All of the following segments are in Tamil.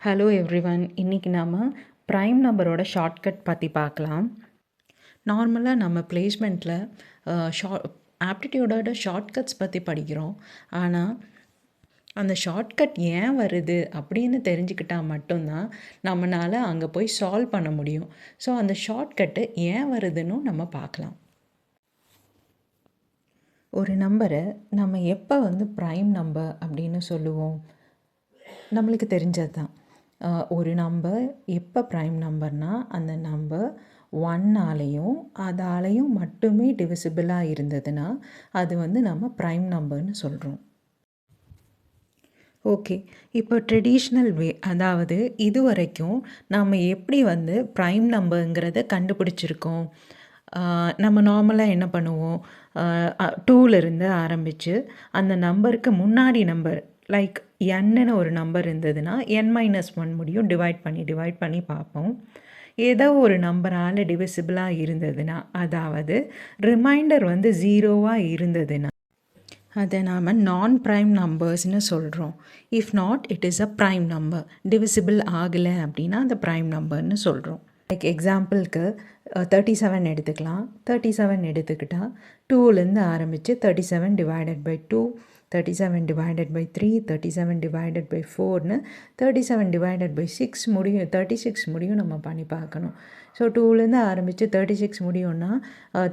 Hello everyone. இன்றைக்கி நாம் ப்ரைம் நம்பரோட ஷார்ட்கட் பற்றி பார்க்கலாம். நார்மலாக நம்ம பிளேஸ்மெண்ட்டில் ஆப்டிடியூடோட ஷார்ட்கட்ஸ் பற்றி படிக்கிறோம். ஆனால் அந்த ஷார்ட்கட் ஏன் வருது அப்படின்னு தெரிஞ்சுக்கிட்டால் மட்டும்தான் நம்மளால் அங்கே போய் சால்வ் பண்ண முடியும். ஸோ அந்த ஷார்ட்கட்டு ஏன் வருதுன்னு நம்ம பார்க்கலாம். ஒரு நம்பரை நம்ம எப்போ ப்ரைம் நம்பர் அப்படின்னு சொல்லுவோம்? நம்மளுக்கு தெரிஞ்சது தான். ஒரு நம்பர் எப்போ ப்ரைம் நம்பர்னால் அந்த நம்பர் 1ஆலையும் அதாலையும் மட்டுமே டிவிசிபிளாக இருந்ததுன்னா அது நம்ம ப்ரைம் நம்பர்னு சொல்கிறோம். ஓகே, இப்போ ட்ரெடிஷ்னல் வே, அதாவது இது வரைக்கும் நாம் எப்படி ப்ரைம் நம்பருங்கிறத கண்டுபிடிச்சிருக்கோம். நம்ம நார்மலாக என்ன பண்ணுவோம், 2லேருந்து ஆரம்பித்து அந்த நம்பருக்கு முன்னாடி நம்பர் லைக் என்னு ஒரு நம்பர் இருந்ததுன்னா n-1 முடியும் டிவைட் பண்ணி பார்ப்போம். ஏதோ ஒரு நம்பரால் டிவிசிபிளாக இருந்ததுன்னா, அதாவது ரிமைண்டர் 0வாக இருந்ததுன்னா அதை நாம் நான் ப்ரைம் நம்பர்ஸ்னு சொல்கிறோம். If not it is a prime number. Divisible ஆகலை அப்படின்னா அந்த ப்ரைம் நம்பர்னு சொல்கிறோம். லைக் எக்ஸாம்பிளுக்கு 37 எடுத்துக்கலாம். 37 எடுத்துக்கிட்டால் 2லேருந்து ஆரம்பித்து 37 divided by 2, 37 divided by 3, 37 divided by 4ன்னு 37 டிவைடட் பை 6 முடியும், 36 முடியும் நம்ம பண்ணி பார்க்கணும். ஸோ 2லேருந்து ஆரம்பித்து 36 முடியும்னா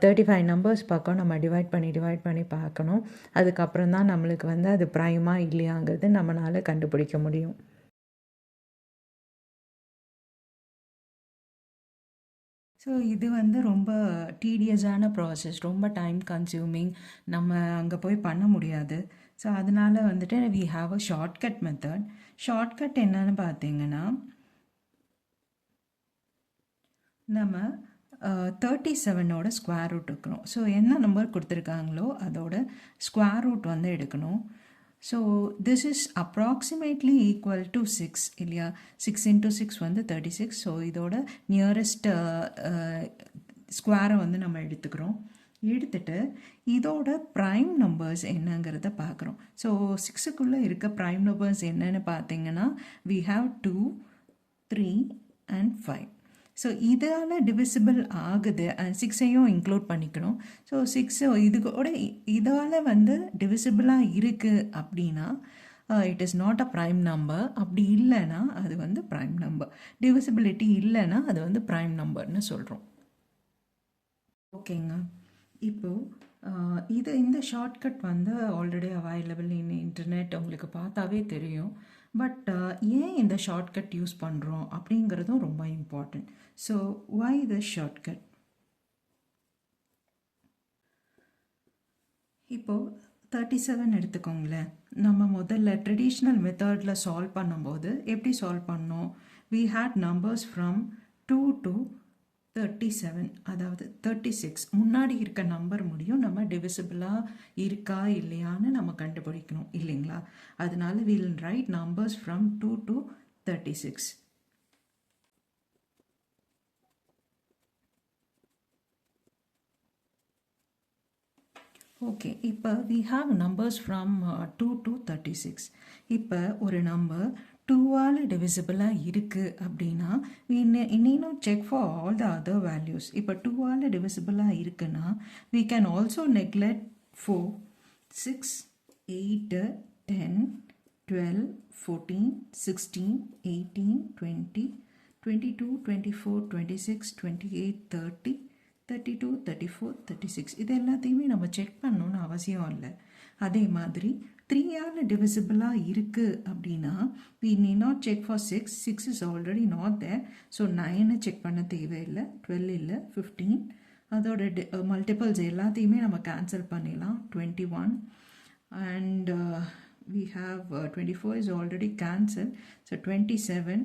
35 நம்பர்ஸ் பக்கம் நம்ம டிவைட் பண்ணி பார்க்கணும். அதுக்கப்புறம் தான் நம்மளுக்கு அது ப்ரைமாக இல்லையாங்கிறது நம்மளால் கண்டுபிடிக்க முடியும். ஸோ இது ரொம்ப டீடியஸான ப்ராசஸ், ரொம்ப டைம் கன்சியூமிங். நம்ம அங்கே போய் பண்ண முடியாது. ஸோ அதனால் we have a shortcut method. Shortcut என்னன்னு பார்த்தீங்கன்னா, நம்ம 37ஓட ஸ்கொயர் ரூட் எடுக்கணும். ஸோ என்ன நம்பர் கொடுத்துருக்காங்களோ அதோட ஸ்கொயர் ரூட் எடுக்கணும். So this is approximately equal to 6 இல்லையா? 6 × 6 36. ஸோ இதோட நியரஸ்ட் ஸ்கொயரை நம்ம எடுத்துக்கிறோம். எடுத்துட்டு இதோட ப்ரைம் நம்பர்ஸ் என்னங்கிறத பார்க்குறோம். ஸோ 6க்குள்ளே இருக்க ப்ரைம் நம்பர்ஸ் என்னன்னு பார்த்தீங்கன்னா, வி ஹாவ் 2, 3 and 5. ஸோ இதால் டிவிசிபிள் ஆகுது, அண்ட் 6ஐயும் இன்க்ளூட் பண்ணிக்கணும். ஸோ 6 இதுக்கூட இதால் டிவிசிபிளாக இருக்குது அப்படின்னா it is not a prime number. அப்படி இல்லைன்னா அது ப்ரைம் நம்பர். டிவிசிபிலிட்டி இல்லைன்னா அது ப்ரைம் நம்பர்னு சொல்கிறோம். ஓகேங்க. இப்போது இந்த shortcut already available in internet, உங்களுக்கு பார்த்தாவே தெரியும். பட் ஏன் இந்த ஷார்ட்கட் யூஸ் பண்ணுறோம் அப்படிங்கிறதும் ரொம்ப important. So why this shortcut? இப்போது 37 எடுத்துக்கோங்களேன். நம்ம முதல்ல ட்ரெடிஷ்னல் மெத்தடில் சால்வ் பண்ணும்போது எப்படி சால்வ் பண்ணோம்? We had numbers from 2 to 37, அதாவது 36 முன்னாடி இருக்க நம்பர் முடியும் நம்ம டிவிசிபிளாக இருக்கா இல்லையான்னு நம்ம கண்டுபிடிக்கணும் இல்லைங்களா? அதனால will write numbers from 2 to 36. Okay, இப்போ we have numbers from 2 to 36. இப்போ ஒரு நம்பர் 2ஆல் டிவிசிபிளாக இருக்குது அப்படின்னா இன்னும் check for all the other values. இப்போ 2ஆல் டிவிசிபிளாக இருக்குன்னா வி கேன் ஆல்சோ நெக்லெக்ட் 4, 6, 8, 10, 12, 14, 16, 18, 20, 22, 24, 26, 28, 30, 32, 34, 36 இது எல்லாத்தையுமே நம்ம செக் பண்ணணும்னு அவசியம் இல்லை. அதே மாதிரி 3ஆல் டிவிசிபிளாக இருக்குது அப்படின்னா we need not check for 6. 6 is already not there. So 9 check பண்ண தேவையில்லை, 12 இல்லை, 15. அதோட மல்டிபிள்ஸ் எல்லாத்தையுமே நம்ம கேன்சல் பண்ணிடலாம். 21 and we have 24 is already cancelled. So 27,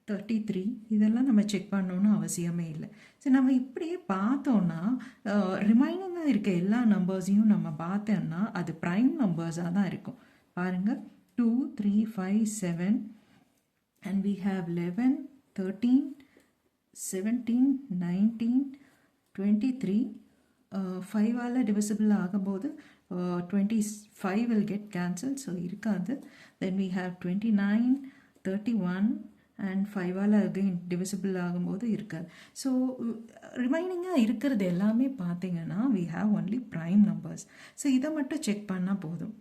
33 இதெல்லாம் நம்ம செக் பண்ணணும்னு அவசியமே இல்லை. ஸோ நம்ம இப்படியே பார்த்தோன்னா ரிமைனிங்காக இருக்க எல்லா நம்பர்ஸையும் நம்ம பார்த்தோம்னா அது ப்ரைம் நம்பர்ஸாக தான் இருக்கும். பாருங்கள், 2, 3, 5, 7 and we have 11, 13, 17, 19, 23. 5ஆல் டிவிசிபிள் ஆகும்போது 25 will get cancelled, ஸோ இருக்காது. Then we have 29, 31 அண்ட் 5ஆல் அது டிவிசிபிள் ஆகும்போது இருக்காது. ஸோ ரிமைனிங்காக இருக்கிறது எல்லாமே பார்த்தீங்கன்னா we have only prime numbers. So இதை மட்டும் செக் பண்ணால் போதும்.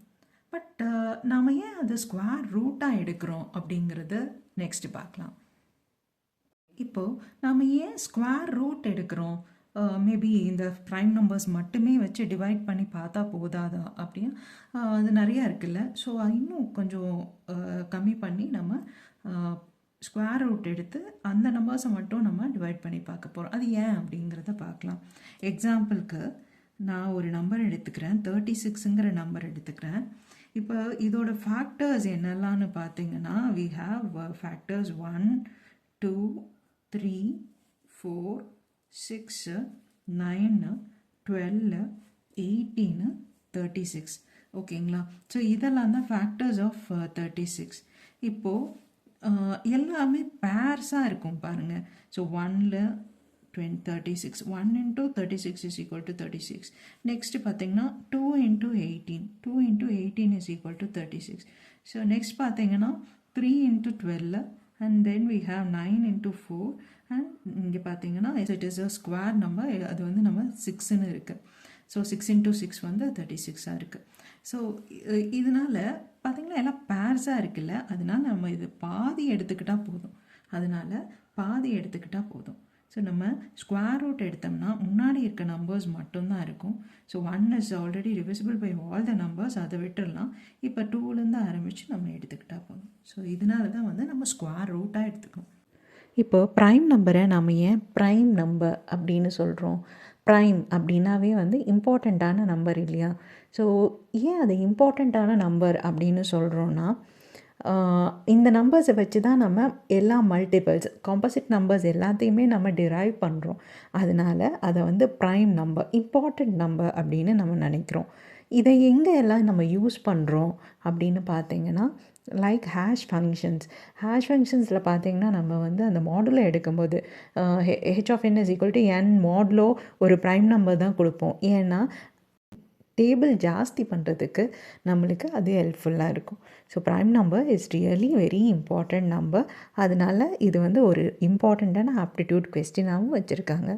பட் நாம் ஏன் அது ஸ்கொயர் ரூட்டாக எடுக்கிறோம் அப்படிங்கிறத நெக்ஸ்ட் பார்க்கலாம். இப்போது நாம் ஏன் ஸ்கொயர் ரூட் எடுக்கிறோம்? மேபி இந்த ப்ரைம் நம்பர்ஸ் மட்டுமே வச்சு டிவைட் பண்ணி பார்த்தா போதாதா அப்படின்னு அது நிறையா இருக்குல்ல. ஸோ இன்னும் கொஞ்சம் கம்மி பண்ணி நம்ம ஸ்கொயர் ரூட் எடுத்து அந்த நம்பர்ஸை மட்டும் நம்ம டிவைட் பண்ணி பார்க்க போகிறோம். அது ஏன் அப்படிங்கிறத பார்க்கலாம். எக்ஸாம்பிளுக்கு நான் ஒரு நம்பர் எடுத்துக்கிறேன், 36ங்கிற நம்பர் எடுத்துக்கிறேன். இப்போ இதோட ஃபேக்டர்ஸ் என்னெல்லாம்னு பார்த்தீங்கன்னா we have factors 1, 2, 3, 4, 6, 9, 12, 18, 36. ஓகேங்களா? ஸோ இதெல்லாம் தான் ஃபேக்டர்ஸ் ஆஃப் 36. இப்போது எல்லாமே பேர்ஸாக இருக்கும் பாருங்கள். ஸோ 1ல் 36, 1 into 36 is equal to 36. Next பார்த்தீங்கன்னா 2 into 18, 2 into 18 is equal to 36. So next பார்த்தீங்கன்னா 3 into 12 and then we have 9 into 4 and இங்கே பார்த்தீங்கன்னா it is a square number, அது வந்து நம்ம 6ன்னு இருக்குது. ஸோ 6 into 6 வந்து 36ஆக இருக்குது. ஸோ இதனால் பார்த்தீங்கன்னா எல்லாம் பேர்ஸாக இருக்குல்ல, அதனால நம்ம இது பாதி எடுத்துக்கிட்டால் போதும். ஸோ நம்ம ஸ்கொயர் ரூட் எடுத்தோம்னா முன்னாடி இருக்க நம்பர்ஸ் மட்டும்தான் இருக்கும். So 1 is already divisible by all the numbers, அதை விட்டுடலாம். இப்போ 2லேருந்து ஆரம்பித்து நம்ம எடுத்துக்கிட்டால் போதும். ஸோ இதனால தான் வந்து நம்ம ஸ்கொயர் ரூட்டாக எடுத்துக்கணும். இப்போ ப்ரைம் நம்பரை நம்ம ஏன் ப்ரைம் நம்பர் அப்படின்னு சொல்கிறோம்? ப்ரைம் அப்படின்னாவே வந்து இம்பார்ட்டண்ட்டான நம்பர் இல்லையா? ஸோ ஏன் அது இம்பார்ட்டண்ட்டான நம்பர் அப்படின்னு சொல்கிறோன்னா, இந்த நம்பர்ஸை வச்சு தான் நம்ம எல்லா மல்டிபிள்ஸ், காம்போசிட் நம்பர்ஸ் எல்லாத்தையுமே நம்ம டிரைவ் பண்ணுறோம். அதனால் அதை வந்து ப்ரைம் நம்பர், இம்பார்ட்டண்ட் நம்பர் அப்படின்னு நம்ம நினைக்கிறோம். இதை எங்கே எல்லாம் நம்ம யூஸ் பண்ணுறோம் அப்படின்னு பார்த்தீங்கன்னா, லைக் ஹேஷ் ஃபங்க்ஷன்ஸில் பார்த்தீங்கன்னா நம்ம வந்து அந்த மாடுலோ எடுக்கும்போது h of n is equal to n modulo ஒரு ப்ரைம் நம்பர் தான் கொடுப்போம். ஏன்னா டேபிள் ஜாஸ்தி பண்ணுறதுக்கு நம்மளுக்கு அது ஹெல்ப்ஃபுல்லாக இருக்கும். So prime number is really very important number. அதனால இது வந்து ஒரு இம்பார்ட்டண்ட்டான ஆப்டிடியூட் கொஸ்டினாகவும் வச்சுருக்காங்க.